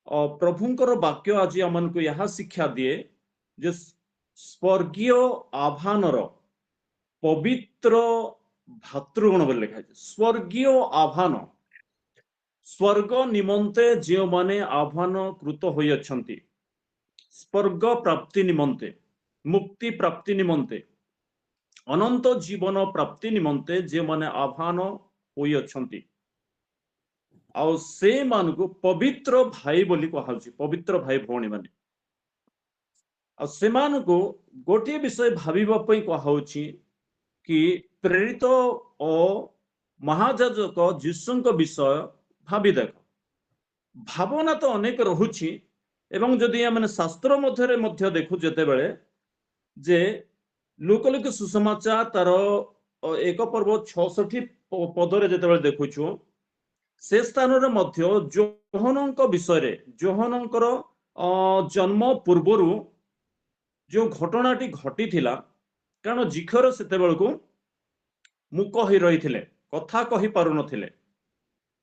प्रभुंकर वाक्य आज आम को यह शिक्षा दिए जे स्वर्गीय आह्वानर पवित्र भातृगण बोली लिखा है। स्वर्गीय आह्वान स्वर्ग निमंते जो माने आह्वान कृत होई अछंती स्वर्ग प्राप्ति निमंते मुक्ति प्राप्ति निमंते अनंत जीवन प्राप्ति निमंते जे माने आह्वान होई अछंती आउ से मान को पवित्र भाई बोली कहाउछि। पवित्र भाई भौणी माने आ से मान को गोटे विषय भाविबा पई कहाउछि कि प्रेरित और महाजाजक जीशुଙ୍କ विषय भावी देख भावना तो अनेक रहुछि एवं जदि आमे शास्त्र मध्यरे मध्य देखु जेते बेले जे लोकलिक सुसमाचार तार एक पर्व 66 पदरे जेते बेले देखुछु से स्थान रे मध्य जोहनଙ୍କ विषय जोहनଙ୍କର जन्म पूर्वरु जो घटनाटी घटी थिला कारण जिखर सेते बेलकु मुक होई रहिथिले कथा कहि पारु नथिले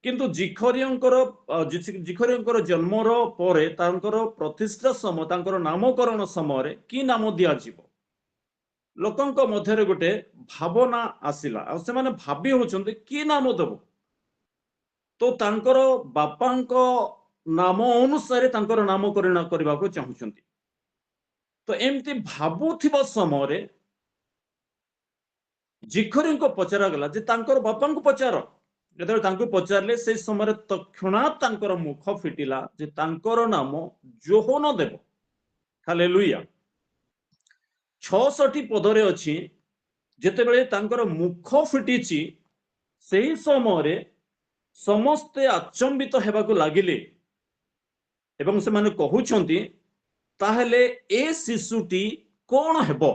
किंतु जिखरियंकर जन्मर परे तांकर प्रतिष्ठा समय तांकर नामकरण समय रे की नाम दिया जीवो लोकंक मध्यरे गोटे भावना आसिला आ से माने भाबी होचंते की नाम देबो तो तांकर बापांक नाम अनुसार तांकर नामकरण करबा को चाहुचंती तो एमती भाबुथिबा समय रे जिखरी को पचरा गला जे तांकर बापा को पचार जब तांको पचारले से समय तक्षणात तांकर मुख फिटिला जे तांकर नाम जोहन देव। हालेलुया 66 पदरे अछि जेते बेले तांकर मुख फिटिछि सेही समय रे समस्ते आचंबित हेबा को लागिले एवं से माने कहउछंती ताहेले ए शिशुटी कोन हेबो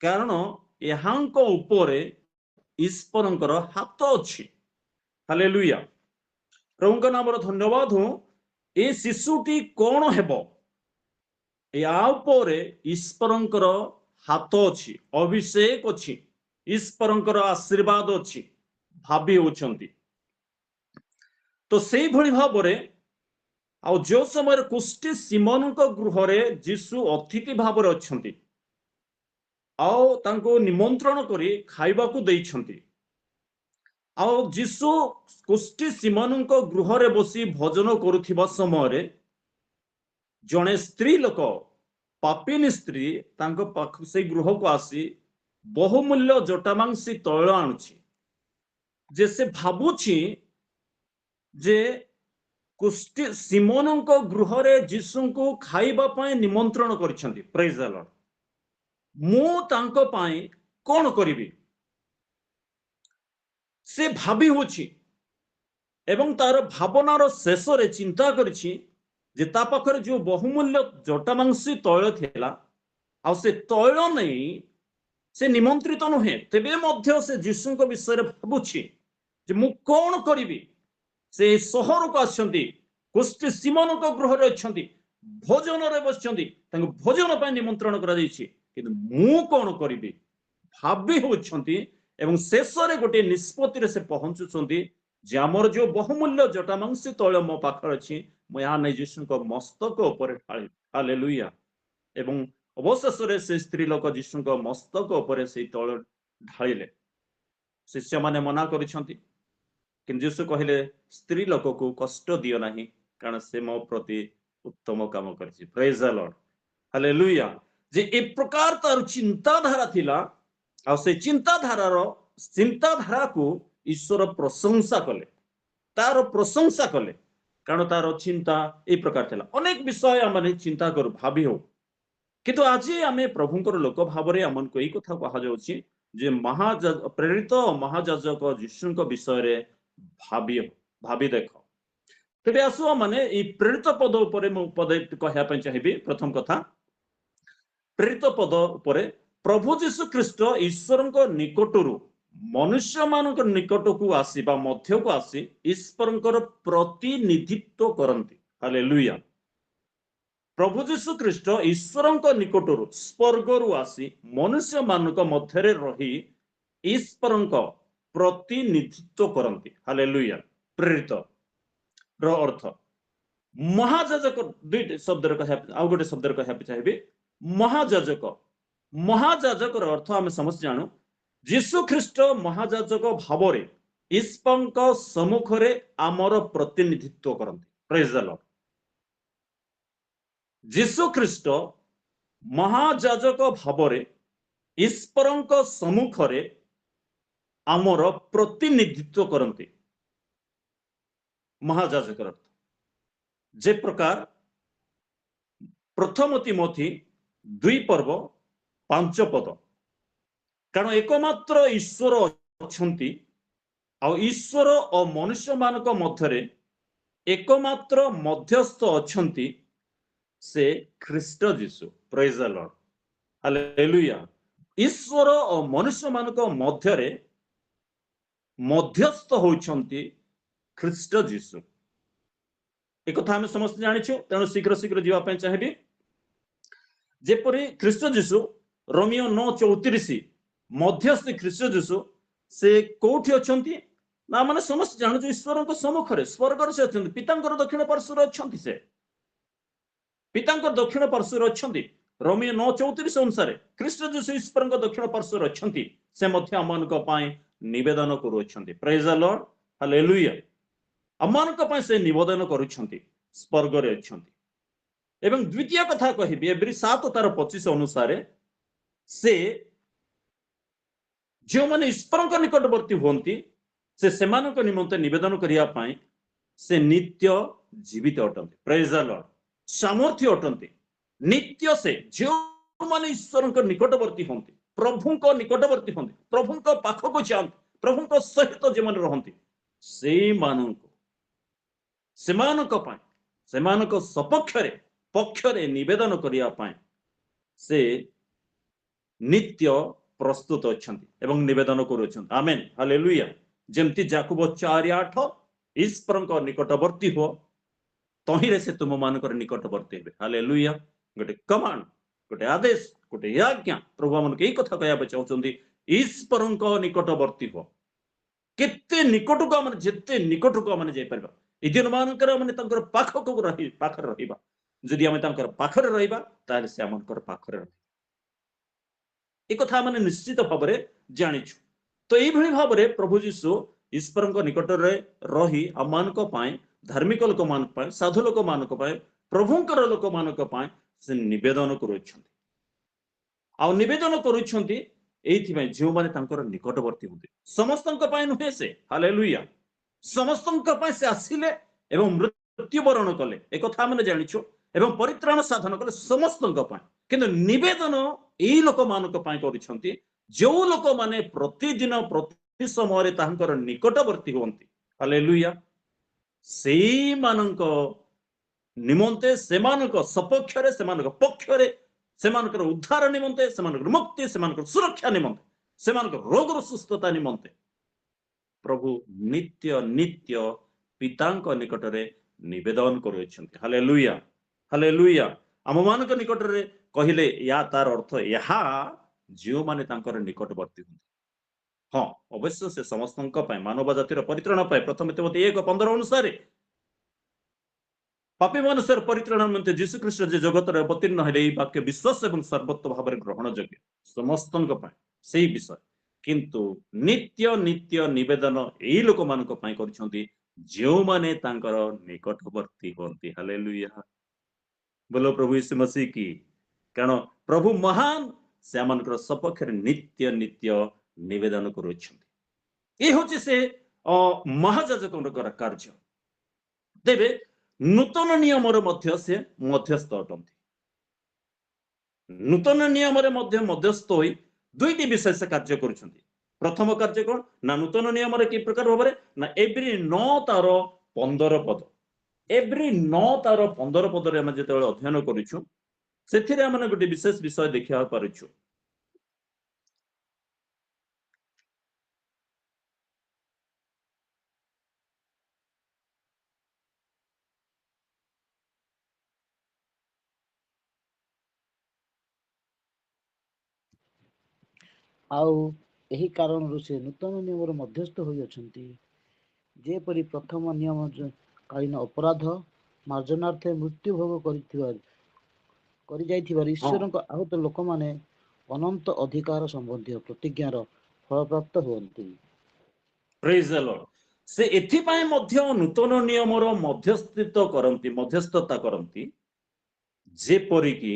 कारण एहांक ऊपरे ईश्वरंकर हाथ अछि। हालेलुया प्रभुଙ୍କ नामर धन्यवाद हो ए शिशुटी कोन हेबो या ऊपरे ईश्वरंकर हाथ अछि अभिषेक अछि ईश्वरंकर आशीर्वाद अछि भाबी होचंती तो सेही भଳି भाबरे आ जो समय कुष्टी सिमोनक गृह रे यीशु अतिथि भाबरे अछंती आओ तांको निमंत्रण करी खाइबा को दैछंती आओ यीशु कुष्टी सिमोनक गृह रे बसी भोजन करुथिबा समय रे जणे स्त्री लोक पापिनी स्त्री तांको पाख से गृह को आसी बहुमूल्य जटामांसी तैल आणुछि जे से भाबुछि जे कुष्टी सिमोनक गृह रे यीशु को खाइबा पय निमंत्रण करछंती। प्रेज द लॉर्ड मु तांको पय कोन करिवि से भाबी होछि एवं तार भावनार शेष रे चिंता करछि जे ता पाखरे जो बहुमूल्य जटामांसी तैल थिला आ से तैल नै से निमंत्रित नुहे तेबे मध्य से यीशु को विषय रे भाबुछि जे मु कोन करिवि से सहर को आछंती कुष्टी सिमोनक गृह रे अछंती भोजन रे बसछंती तांको भोजन पय निमंत्रण करा दैछि किंतु मु कोन करिवि भाबी होछंती एवं शेष रे गोटे निष्पत्ति रे से पहुंचुछंती जे हमर जो बहुमूल्य जटामांसी तैल मो पाखर अछि मु या नै यीशु को मस्तक ऊपर ढाळि। हालेलुया एवं अवशेष रे से स्त्री लोक यीशु को मस्तक ऊपर से तैल ढाळिले शिष्य माने मना करिसंती किंतु यीशु कहले स्त्री लोक को कष्ट दियो नाही कारण से मो प्रति उत्तम काम करछि। प्रेज द लॉर्ड हालेलुया जे ए प्रकार तार चिंताधारा थिला आ से चिंताधारा को ईश्वर प्रशंसा कले तार प्रशंसा कले कारण तार चिंता ए प्रकार थिला अनेक विषय आमे चिंता करू भाबी हो किंतु आज आमे प्रभुंकर लोक भाबरे आमन को ए कथा कहा जाउछि जे प्रेरित महाजाजक यीशुଙ୍କ विषय रे भाबी देखो तेबे आसु माने ए प्रेरित पद ऊपर मु पद कहया पय चाहिबी। प्रथम कथा प्रेरित पद ऊपर प्रभु यीशु ख्रीष्ट ईश्वरଙ୍କ निकटरू मनुष्य मानक निकट को आसीबा मध्य को आसी ईश्वरଙ୍କର प्रतिनिधित्व करंती। हालेलुया प्रभु यीशु ख्रीष्ट ईश्वरଙ୍କ निकटरू स्वर्गरू आसी मनुष्य मानक मध्यरे रही ईश्वरଙ୍କ प्रतिनिधित्व करंती। हालेलुया प्रेरित रो अर्थ महायाजक दुईट शब्द आउ गोटे शब्द कहना चाहिए महायाजक महायाजक अर्थ आम समस्त जानू जीशु ख्रीस्ट महायाजक भाव ईश्वर सम्मुख आमर प्रतिनिधित्व करते प्रेज द लॉर्ड जीशु ख्रीस्ट महायाजक भाव ईश्वर सम्मुख आमर प्रतिनिधित्व करते महायाजक अर्थ जे प्रकार प्रथम तिमोथी 2 पर्व 5 पद कारण एकमात्र ईश्वर अछंती आ ईश्वर और मनुष्य मानक मध्यरे एकमात्र मध्यस्थ अछंती से ख्रीस्ट जीसु प्रेज द लॉर्ड हालेलुया ईश्वर और मनुष्य मानक मध्यरे मध्यस्थ होउछंती ख्रीस्ट जीसु एक कथा आम समस्त जानिछु तेणु शीघ्र शीघ्र जीवाई चाहिए जेपरी ख्रीस्ट जीसु रोमियो 9:34 मध्यस्थी ख्रीस्ट जीसु से कोठी अछंती ना माने समस्त जानु ईश्वर सम्मुख स्वर्ग से अछंती पितांकर दक्षिण पार्श्वर अछंती से पितांकर दक्षिण पार्श्वर अछंती रोमियो 9:34 अनुसार ख्रीस्ट जीसु ईश्वर दक्षिण पार्श्वर अछंती से मध्य अमानक पाए निवेदन करू अछंती प्रेज द लॉर्ड हालेलुया अमानक पाए से निवेदन करूछंती स्वर्ग रे अछंती एवं द्वितीय कथा कहिबी एब्री 7:25 अनुसार से जो माने ईश्वर निकटवर्ती होती से सेमानक निमंते निवेदन करिया पाए से नित्य जीवित अटंती प्रेज द लॉर्ड सामर्थ्य अटंती नित्य से जो माने ईश्वर निकटवर्ती होती प्रभु को निकटवर्ती होती प्रभु को पाख को जाती प्रभु को सहित जो माने रहंती से मानक सेमानक पाए सेमानक सपक्षरे पक्षरे निवेदन करिया पाए से नित्य प्रस्तुत अछंती एवं निवेदन करूछंती आमेन हालेलुया जेमति याकूब 4:8 ईश्वर निकटवर्ती हो तहिरे से तुम मानकर निकटवर्ती हेबे हालेलुया गोटे कमांड गोटे आदेश गोटे आज्ञा प्रभु मन के कथा कहया चाहउछंती ईश्वर निकटवर्ती हो केते निकटको माने जेते निकटको माने जाय परबा ए दिन मानकर माने तंकर पाखको रही पाखर रहिबा जदि आमे तंकर पाखर रहिबा ताले से आमनकर पाखर रही एक कथा माने निश्चित भाव में जानिछु तो एई भली भाव में प्रभु जीशु ईश्वर निकट रे रही आमानक पाए धार्मिक लोक मानक पाए साधु लोक मानक पाए प्रभुंकर लोक मानक पाए से निवेदन करूछंती आ निवेदन करूछंती एइथिबे जो माने तांकर निकटवर्ती होते समस्तंक पाए नुहे से हालेलुया समस्तंक पाए से आसिले एवं मृत्युवरण कले एक कथा माने जानिछु एवं परित्राण साधन कले समस्तंक पाए किंतु निवेदन एई लोक मानक पाए करूछंती जो लोक माने प्रतिदिन प्रति समय तांकर निकटवर्ती होंती हालेलुया सेई मानक निमंते सेमानक सपक्षरे सेमानक पक्षरे सेमानकर उद्धार निमंते सेमानकर मुक्ति सेमानकर सुरक्षा निमंते सेमानकर रोग सुस्थता निमंते प्रभु नित्य नित्य पितांक निकटरे निवेदन करूछंती हालेलुया हालेलुया आम मानक निकटरे कहिले या तार अर्थ यहा जो माने तांकर निकटवर्ती होंती हाँ अवश्य से समस्तंक पाए मानव जातिर परित्राण पाए प्रथम तिमोथी 1:15 अनुसार पापी मनुष्यर परित्राण निमंते जीशु ख्रीष्ट जे जगत रे अवतीर्ण हेले एई वाक्य विश्वास एवं सर्वत्र भाव में ग्रहण योग्य समस्तंक पाए सेही विषय किंतु नित्य नित्य निवेदन एई लोक मानक पाए करछंती जो माने तांकर निकटवर्ती होंती हालेलुया बोलो प्रभु यीशु मसीह की कारण प्रभु महान से आमनकर सपक्षरे नित्य नित्य निवेदन करूछंती ए होची से महायाजकଙ୍କର कार्य तेबे नूतन नियम मध्य से मध्यस्थ अटंती नूतन नियम मध्य मध्यस्थ होई दुईटी विषय से कार्य करूछंती प्रथम कार्य कोन ना नूतन नियम कि प्रकार भाव ना एवरी 9 तार 15 पद एवरी 9 तार 15 पद रे हम जेते अध्ययन करूछु सेथिरे हम गोटे विशेष विषय देखिया पारुछु आउ एही कारणରୁ से नूतन नियमर मध्यस्थ होई अछंती जेपरि प्रथम नियम कालीन अपराध ମାର୍ଜନାର୍ଥେ ମୃତ୍ୟୁ ଭୋଗ କରିଯାଇଥିବାରୁ ହଁ, ଈଶ୍ୱରଙ୍କ ଆହୁତ ଲୋକମାନେ ଅନନ୍ତ ଅଧିକାର ସମ୍ବନ୍ଧୀୟ ପ୍ରତିଜ୍ଞାର ଫଳପ୍ରାପ୍ତ ହୁଅନ୍ତି। ପ୍ରେଜ୍ ଦ ଲର୍ଡ। ସେ ଏଥିପାଇଁ ମଧ୍ୟ ନୂତନ ନିୟମର ମଧ୍ୟସ୍ଥତା କରନ୍ତି, ଯେପରିକି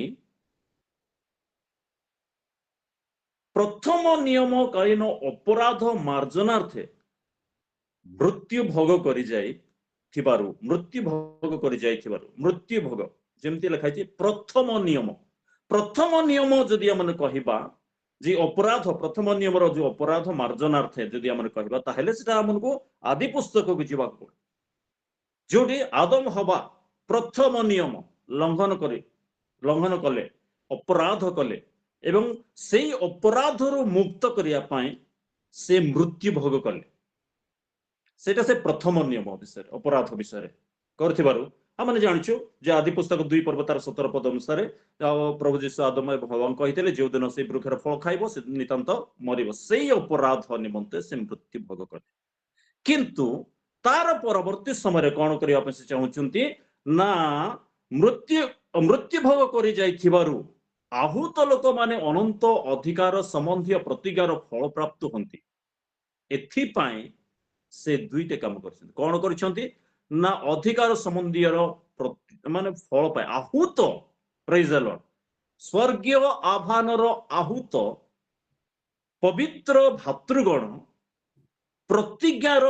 ପ୍ରଥମ ନିୟମ କାଳୀନ ଅପରାଧ ମାର୍ଜନାର୍ଥେ ମୃତ୍ୟୁ ଭୋଗ କରିଯାଇଥିବାରୁ ମୃତ୍ୟୁ ଭୋଗ ଯେମିତି ଲେଖା ହେଇଛି ପ୍ରଥମ ନିୟମ ଯଦି ଆମେ କହିବା ଯେ ଅପରାଧ, ପ୍ରଥମ ନିୟମର ଯୋଉ ଅପରାଧ ମାର୍ଜନାର୍ଥେ ଯଦି ଆମେ କହିବା, ତାହେଲେ ସେଟା ଆମକୁ ଆଦି ପୁସ୍ତକକୁ ଯିବାକୁ ପଡେ, ଯୋଉଠି ଆଦମ ହବା ପ୍ରଥମ ନିୟମ ଲଙ୍ଘନ କଲେ, ଅପରାଧ କଲେ, ଏବଂ ସେଇ ଅପରାଧରୁ ମୁକ୍ତ କରିବା ପାଇଁ ସେ ମୃତ୍ୟୁ ଭୋଗ କଲେ। ସେଇଟା ସେ ପ୍ରଥମ ନିୟମ ବିଷୟରେ, ଅପରାଧ ବିଷୟରେ କରିଥିବାରୁ ଆମେ ଜାଣିଛୁ ଯେ ଆଦି ପୁସ୍ତକ 2 ପର୍ବ ତାର 17 ପଦ ଅନୁସାରେ ପ୍ରଭୁ ଯୀଶୁ ଆଦମ ଏବଂ ହବାଙ୍କୁ କହିଥିଲେ, ଯୋଉ ଦିନ ସେଇ ବୃକ୍ଷର ଫଳ ଖାଇବ ସେ ନିତାନ୍ତ ମରିବ। ସେଇ ଅପରାଧ ନିମନ୍ତେ ସେ ମୃତ୍ୟୁ ଭୋଗ କଲେ। କିନ୍ତୁ ତାର ପରବର୍ତ୍ତୀ ସମୟରେ କଣ କରିବା ପାଇଁ ସେ ଚାହୁଁଛନ୍ତି ନା ମୃତ୍ୟୁ ଭୋଗ କରି ଯାଇଥିବାରୁ ଆହୁତ ଲୋକମାନେ ଅନନ୍ତ ଅଧିକାର ସମ୍ବନ୍ଧୀୟ ପ୍ରତିଜ୍ଞାର ଫଳ ପ୍ରାପ୍ତ ହୁଅନ୍ତି। ଏଥିପାଇଁ ସେ ଦୁଇଟା କାମ କରିଛନ୍ତି। କଣ କରିଛନ୍ତି ନା ଅଧିକାର ସମ୍ବନ୍ଧୀୟର ମାନେ ଫଳ ପାଇଁ ଆହୁତ, ପ୍ରେଜ୍ ଦ ଲର୍ଡ, ସ୍ୱର୍ଗୀୟ ଆହ୍ୱାନର ଆହୁତ ପବିତ୍ର ଭାତୃଗଣ ପ୍ରତିଜ୍ଞାର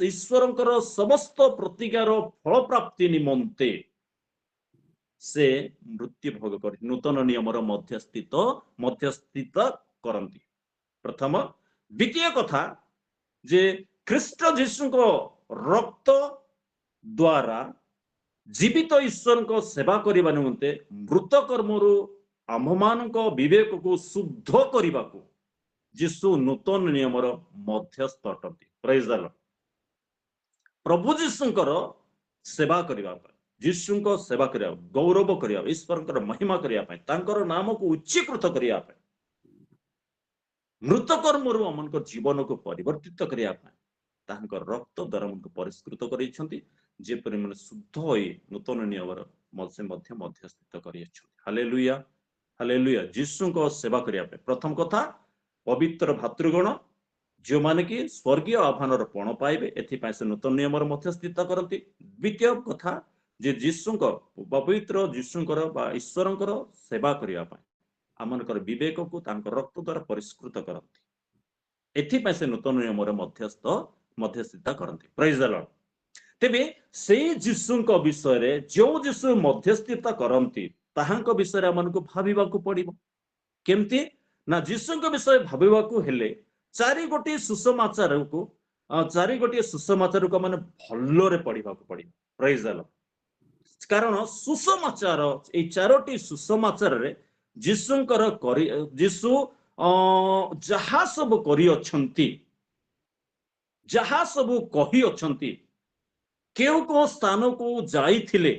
ଈଶ୍ୱରଙ୍କର ସମସ୍ତ ପ୍ରତିଜ୍ଞାର ଫଳ ପ୍ରାପ୍ତି ନିମନ୍ତେ ସେ ମୃତ୍ୟୁ ଭୋଗ କରି ନୂତନ ନିୟମର ମଧ୍ୟସ୍ଥିତ କରନ୍ତି। ପ୍ରଥମ। ଦ୍ୱିତୀୟ କଥା ଯେ ଖ୍ରୀଷ୍ଟ ଯୀଶୁଙ୍କ ରକ୍ତ ଦ୍ୱାରା ଜୀବିତ ଈଶ୍ୱରଙ୍କ ସେବା କରିବା ନିମନ୍ତେ ମୃତ କର୍ମରୁ ଆମ୍ଭମାନଙ୍କ ବିବେକକୁ ଶୁଦ୍ଧ କରିବାକୁ ଯୀଶୁ ନୂତନ ନିୟମର ମଧ୍ୟସ୍ଥ ଅଟନ୍ତି। ପ୍ରେଜ୍ ଦ ଲର୍ଡ। ପ୍ରଭୁ ଯୀଶୁଙ୍କର ସେବା କରିବା ପାଇଁ, ଯୀଶୁଙ୍କ ସେବା କରିବା, ଗୌରବ କରିବା, ଈଶ୍ୱରଙ୍କର ମହିମା କରିବା ପାଇଁ, ତାଙ୍କର ନାମକୁ ଉଚ୍ଚୀକୃତ କରିବା ପାଇଁ, ମୃତ କର୍ମରୁ ଆମଙ୍କ ଜୀବନକୁ ପରିବର୍ତ୍ତିତ କରିବା ପାଇଁ ତାଙ୍କ ରକ୍ତ ଦ୍ୱାରା ଆମକୁ ପରିଷ୍କୃତ କରିଛନ୍ତି, ଯେପରି ମାନେ ଶୁଦ୍ଧ ହୋଇ ନୂତନ ନିୟମର ମଧ୍ୟ ମଧ୍ୟସ୍ଥିତ କରିଅଛନ୍ତି। Hallelujah, hallelujah. ଯୀଶୁଙ୍କ ସେବା କରିବା ପାଇଁ ପ୍ରଥମ କଥା ପବିତ୍ର ଭାତୃଗଣ ଯେଉଁମାନେ କି ସ୍ୱର୍ଗୀୟ ଆହ୍ୱାନର ପଣ ପାଇବେ, ଏଥିପାଇଁ ସେ ନୂତନ ନିୟମର ମଧ୍ୟସ୍ଥିତ କରନ୍ତି। ଦ୍ୱିତୀୟ କଥା ଯେ ପବିତ୍ର ଯୀଶୁଙ୍କର ବା ଈଶ୍ୱରଙ୍କର ସେବା କରିବା ପାଇଁ ଆମମାନଙ୍କର ବିବେକକୁ ତାଙ୍କ ରକ୍ତ ଦ୍ୱାରା ପରିଷ୍କୃତ କରନ୍ତି। ଏଥିପାଇଁ ସେ ନୂତନ ନିୟମର ମଧ୍ୟସ୍ଥିତା କରନ୍ତି। ପ୍ରେଜ୍ ଦ ଲର୍ଡ। ତେବେ ସେଇ ଯୀଶୁଙ୍କ ବିଷୟରେ ଯୋଉ ଯୀଶୁ ମଧ୍ୟସ୍ଥିତା କରନ୍ତି ତାହାଙ୍କ ବିଷୟରେ ଆମମାନଙ୍କୁ ଭାବିବାକୁ ପଡିବ। କେମିତି ନା ଯୀଶୁଙ୍କ ବିଷୟରେ ଭାବିବାକୁ ହେଲେ ଚାରି ଗୋଟିଏ ସୁସମାଚାରକୁ ମାନେ ଭଲରେ ପଢିବାକୁ ପଡିବ। ପ୍ରେଜ୍ ଦ ଲର୍ଡ। କାରଣ ସୁସମାଚାର, ଏଇ ଚାରୋଟି ସୁସମାଚାରରେ ଯୀଶୁ ଯାହା ସବୁ କରିଅଛନ୍ତି, ଯାହା ସବୁ କହିଅଛନ୍ତି, କେଉଁ ସ୍ଥାନକୁ ଯାଇଥିଲେ,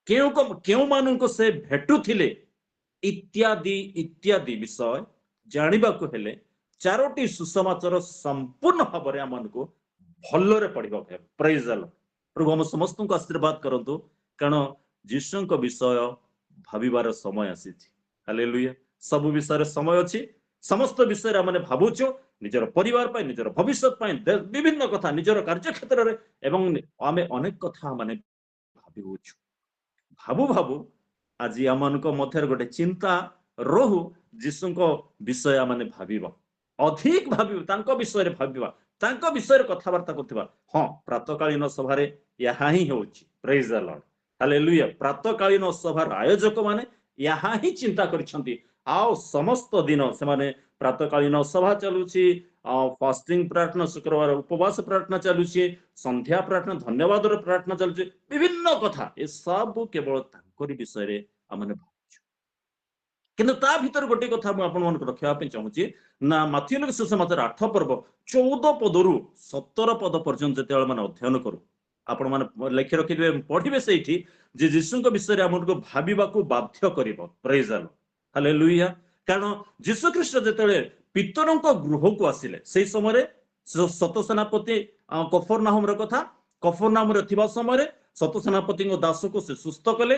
କେଉଁମାନଙ୍କୁ ସେ ଭେଟୁଥିଲେ, ଇତ୍ୟାଦି ଇତ୍ୟାଦି ବିଷୟ ଜାଣିବାକୁ ହେଲେ ଚାରୋଟି ସୁସମାଚାର ସମ୍ପୂର୍ଣ୍ଣ ଭାବରେ ଆମମାନଙ୍କୁ ଭଲରେ ପଢିବାକୁ ହେବ। ପ୍ରେଜ୍ ଦ ଲର୍ଡ। ପ୍ରଭୁ ଆମ ସମସ୍ତଙ୍କୁ ଆଶୀର୍ବାଦ କରନ୍ତୁ, କାରଣ ଯୀଶୁଙ୍କ ବିଷୟ ଭାବିବାର ସମୟ ଆସିଛି। ହାଲେଲୁୟା। ସବୁ ବିଷୟରେ ସମୟ ଅଛି। ସମସ୍ତ ବିଷୟରେ ଆମେ ଭାବୁଛୁ ନିଜର ପରିବାର ପାଇଁ, ନିଜର ଭବିଷ୍ୟତ ପାଇଁ, ବିଭିନ୍ନ କଥା ନିଜର କାର୍ଯ୍ୟକ୍ଷେତ୍ରରେ, ଏବଂ ଆମେ ଅନେକ କଥା ମାନେ ଭାବୁଛୁ। ଭାବୁ ଆଜି ଆମମାନଙ୍କ ମଧ୍ୟରେ ଗୋଟେ ଚିନ୍ତା ରହୁ, ଯୀଶୁଙ୍କ ବିଷୟ ମାନେ ଭାବିବା, ଅଧିକ ଭାବିବା, ତାଙ୍କ ବିଷୟରେ ଭାବିବା, ତାଙ୍କ ବିଷୟରେ କଥାବାର୍ତ୍ତା କରୁଥିବା। ହଁ, ପ୍ରାତଃକାଳୀନ ସଭାରେ ଏହା ହିଁ ହେଉଛି। ପ୍ରେଜ୍ ଦ ଲର୍ଡ। ହାଲେଲୁୟା। ପ୍ରାତଃକାଳୀନ ସଭାର ଆୟୋଜକ ମାନେ ଏହା ହିଁ ଚିନ୍ତା କରିଛନ୍ତି। ଆଉ ସମସ୍ତ ଦିନ ସେମାନେ ପ୍ରାତଃକାଳୀନ ସଭା ଚାଲୁଛି, ଫାଷ୍ଟିଂ ପ୍ରାର୍ଥନା, ଶୁକ୍ରବାର ଉପବାସ ପ୍ରାର୍ଥନା ଚାଲୁଛି, ସନ୍ଧ୍ୟା ପ୍ରାର୍ଥନା, ଧନ୍ୟବାଦର ପ୍ରାର୍ଥନା ଚାଲୁଛି, ବିଭିନ୍ନ କଥା ଏସବୁ କେବଳ ତାଙ୍କରି ବିଷୟରେ ଆମେ ଭାବୁଛୁ। କିନ୍ତୁ ତା ଭିତରେ ଗୋଟେ କଥା ମୁଁ ଆପଣମାନଙ୍କୁ ରଖିବା ପାଇଁ ଚାହୁଁଛି ନା ମାଥିଉ ଲେଖା ସୁସମାଚାର 8 ପର୍ବ 14 ପଦରୁ 17 ପଦ ପର୍ଯ୍ୟନ୍ତ ଯେତେବେଳେ ମାନେ ଅଧ୍ୟୟନ କରୁ, ଆପଣ ମାନେ ଲେଖି ରଖିଥିବେ, ପଢିବେ ସେଇଠି ଯେ ଯୀଶୁଙ୍କ ବିଷୟରେ ଆମକୁ ଭାବିବାକୁ ବାଧ୍ୟ କରିବ। ପ୍ରେଜ୍ ଦ ଲର୍ଡ। ହାଲେଲୁୟା। କାରଣ ଯୀଶୁ ଖ୍ରୀଷ୍ଟ ଯେତେବେଳେ ପିତରଙ୍କ ଗୃହକୁ ଆସିଲେ, ସେଇ ସମୟରେ ଶତ ସେନାପତି କଫରନାହୁମର କଥା, କଫରନାହୁମରେ ଥିବା ସମୟରେ सत सेनापति दास को से सुस्थ कले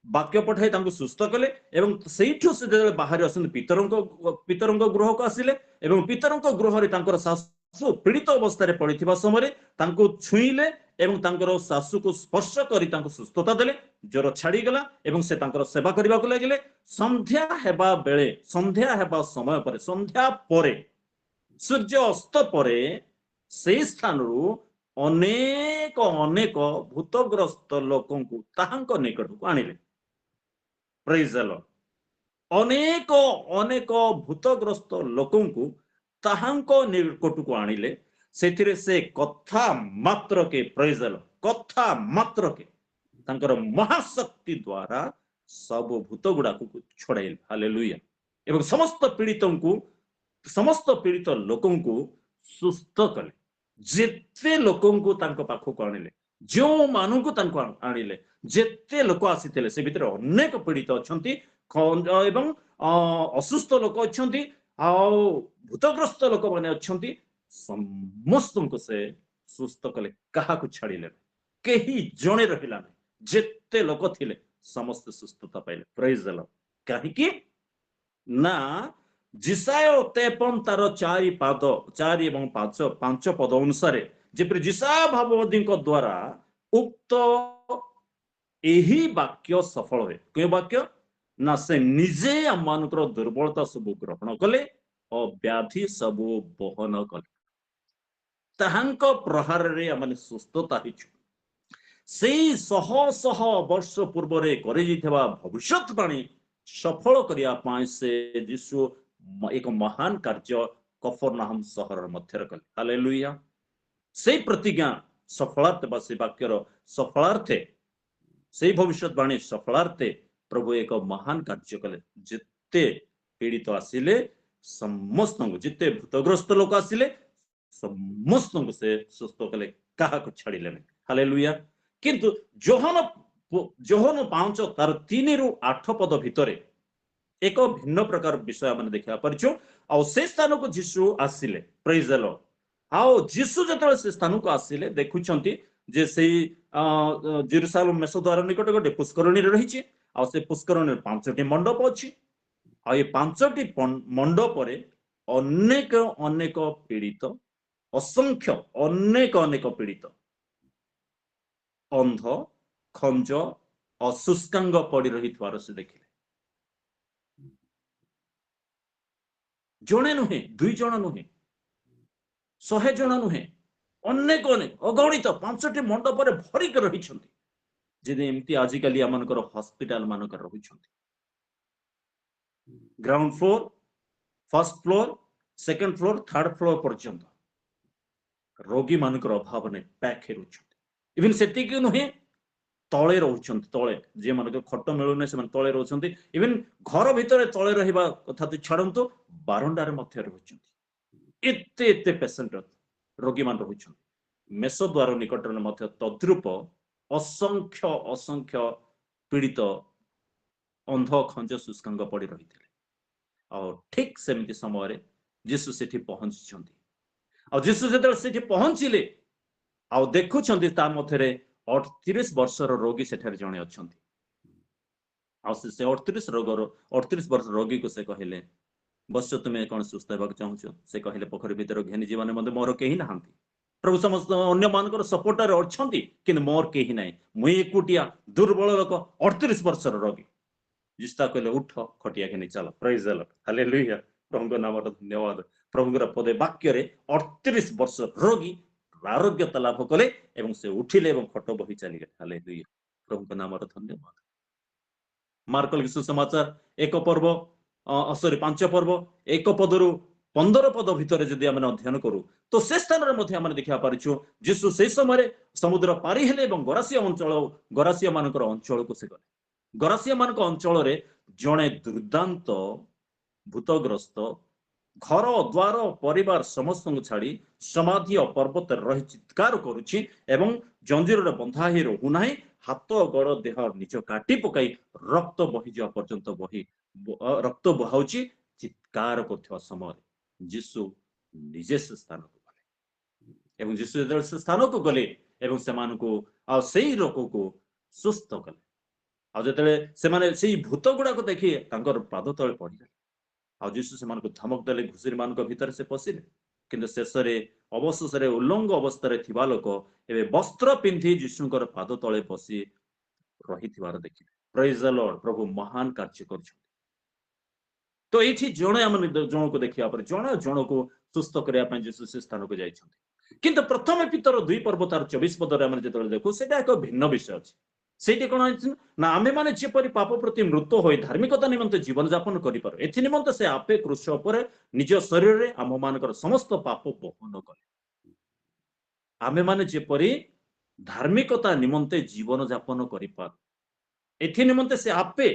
वाक्य पठाई तांको सुस्थ कले एवं सेठु से जेतले बाहर आसन पितरंक गृह को आसिले एवं पितरंक गृह रे तांकर सासु पीड़ित अवस्था रे पड़िथिबा समय तांको छुईले एवं तांकर सासु को स्पर्श करी तांको सुस्थता देले ज्वर छाड़ी गला एवं से तांकर सेवा करबा को लागिले संध्या हेबा बेले संध्या हेबा समय परे संध्या परे सूर्य अस्त परे से स्थान रु अनेक अनेक भूतग्रस्त लोकों को ताहांक निकट को आनिले प्रेज द लॉर्ड अनेक अनेक भूतग्रस्त लोकों को ताहांक निकट को आनिले सेथिरे से कथा मात्र के प्रेज द लॉर्ड कथा मात्र के तांकर महाशक्ति द्वारा सब भूत गुड़ा को छड़ाइले हालेलुया एवं समस्त पीड़ित लोकों को सुस्थ कले जेते लोकों को तांको पाखो को आनिले जो मानु को तांको आनिले जेते लोक आसीथिले से भितर अनेक पीड़ित अछंती एवं असुस्थ लोक अछंती आ भूतग्रस्त लोक माने अछंती समस्त को से सुस्थ कले कहा को छाड़िले केही जणे रहिला जेते लोक थिले समस्त सुस्थता पाइले प्रेज द लॉर्ड काहे कि ना जिसाय 53 तार 4 एवं 5 पद अनुसार जेपरि जिसाय भाववादी द्वारा उक्त एही वाक्य सफल हुए क्यों वाक्य ना से निजे आमମାନଙ୍କର दुर्बलता सब ग्रहण कले और व्याधि सब बहन कले ताहांक प्रहार रे आमने सुस्थता हिचु सेई सह सह वर्ष पूर्व रे करे जिथबा भविष्यवाणी सफल करिया पाए से यीशु एक महान कार्य कफरनाहम शहर मध्य कले हालेलुया से प्रतिज्ञा सफलार्थ बा से वाक्यर सफलार्थे से भविष्यवाणी सफलार्थे प्रभु एक महान कार्य कले जिते पीड़ित आसिले समस्त जिते भूतग्रस्त लोक आसिले समस्त से सुस्थ कले कहा को छाड़िले हालेलुया किंतु जोहन 5 तार 3 रु 8 पद भितरे एक भिन्न प्रकार विषय मैंने देखा परिचो आ से स्थान को जीशु आसिले प्रेज द लॉर्ड आओ जीशु जतले से स्थान को आसिले देखुछंती जे सेई जेरूशलेम मेसो द्वार निकट गोटे पुष्करणी रही आ से पुष्करणी 5टी मंडप अछि आ ये 5टी मंडप रे अनेक अनेक पीड़ित असंख्य अनेक अनेक पीड़ित अंध खंज अशुष्कांग पड़ी रही से देखिले जणे नुहे 2 जण नुहे 100 जण नुहे अनेक अनेक अगणित 5टी मंडप रे भरी के रही छंती जे एमती आजिकली आमनकर हॉस्पिटल मानकर रही छंती ground floor first floor second floor third floor पर्यंत रोगी मानकर अभाव ने पैक हे रहउछंती इवन सेति कि नुहे तळे रहउछंती तळे जे मानकर खट मिलुने से तळे रहउछंती इवन घर भितर तळे रहिबा कथा तो छाडंतु बारंडार मध्य रहउछंती एते एते पेशेंट रोगी मान रहउछंती मेसो द्वार निकट मध्य तद्रुप असंख्य असंख्य पीड़ित अंध खंज शुष्कांग पड़ी रही और ठीक सेमती समय जीशु सेठी पहुंची और जीशु जेतले सेठी पहुंचिले आ देखुछंती ता मथरे 38 वर्षर रोगी सेठारे जणे अछंती आ से 38 वर्ष रोगी को से कहले बस तुम्हें कौन सुस्थ होगा चाहूच से कहले पोखरी भीतर घेनी जीवन मध्य मोर कहीं नहांती प्रभु समस्त अन्य मानकर सपोर्टर अच्छी कि मोर कहीं ना मुई एकुटिया दुर्बल लोक 38 वर्षर रोगी जिस्ता कहले उठ खटिया घेनी चल प्रेज द लॉर्ड हालेलुया प्रभु नाम धन्यवाद प्रभुर पदे वाक्य 38 वर्ष रोगी आरोग्यता लाभ कले एवं से उठिले एवं खट बही चलिए हालेलुया प्रभु नाम धन्यवाद मार्कल सुसमाचार 1 पर्व सॉरी 5 पर्व 1 पदरु 15 पद भितर जदि आम अध्ययन करूँ तो से स्थान में देखा पारिछु जीशु से समय समुद्र पारी हेले एवं गरासिया मानकर अंचल को से गले गरासिया मानक अंचल रे जड़े दुर्दांत भूतग्रस्त घर द्वार परिवार समस्त छाड़ी समाधि पर्वत रही चित्कार करुछि एवं जंजीर बंधा ही रहुना हाथ गड़ देह निज काटी पकाई रक्त बही जा पर्यंत बही रक्त बहाउची चित्कार कर समय जीशु निजे से स्थान को गले एवं जीशु से स्थान को गले ଏବଂ ସେମାନଙ୍କୁ ଆଉ ସେଇ ରୋଗକୁ ସୁସ୍ଥ କଲେ। ଆଉ ଯେତେବେଳେ ସେମାନେ ସେଇ ଭୂତ ଗୁଡାକ ଦେଖି ତାଙ୍କର ପାଦ ତଳେ ପଡିଲେ, ଆଉ ଯୀଶୁ ସେମାନଙ୍କୁ ଧମକ ଦେଲେ, ଘୁଷୁରି ମାନଙ୍କ ଭିତରେ ସେ ପଶିଲେ। କିନ୍ତୁ ଶେଷରେ ଅବଶେଷରେ ଉଲ୍ଲଙ୍ଗ ଅବସ୍ଥାରେ ଥିବା ଲୋକ ଏବେ ବସ୍ତ୍ର ପିନ୍ଧି ଯୀଶୁଙ୍କର ପାଦ ତଳେ ବସି ରହିଥିବାର ଦେଖିଲେ। ପ୍ରେଜ୍ ଦ ଲର୍ଡ। ପ୍ରଭୁ ମହାନ କାର୍ଯ୍ୟ କରୁଛନ୍ତି। ତ ଏଇଠି ଜଣେ ଆମେ ଜଣକୁ ଦେଖିବା ପରେ ଜଣେ ଜଣକୁ ସୁସ୍ଥ କରିବା ପାଇଁ ଯୀଶୁ ସେ ସ୍ଥାନକୁ ଯାଇଛନ୍ତି। କିନ୍ତୁ ପ୍ରଥମେ ପିତର 2 ପର୍ବ ତାର 24 ପଦରେ ଆମେ ଯେତେବେଳେ ଦେଖୁ ସେଇଟା ଏକ ଭିନ୍ନ ବିଷୟ ଅଛି। ସେଇଠି କଣ ହେଇଛି ନା ଆମେମାନେ ଯେପରି ପାପ ପ୍ରତି ମୃତ ହୋଇ ଧାର୍ମିକତା ନିମନ୍ତେ ଜୀବନ ଯାପନ କରିପାରୁ, ଏଥି ନିମନ୍ତେ ସେ ଆପେ କୃଷ ଉପରେ ନିଜ ଶରୀରରେ ଆମମାନଙ୍କର ସମସ୍ତ ପାପ ବହନ କଲେ। ଆମେମାନେ ଯେପରି ଧାର୍ମିକତା ନିମନ୍ତେ ଜୀବନ ଯାପନ କରିପାରୁ, ଏଥି ନିମନ୍ତେ ସେ ଆପେ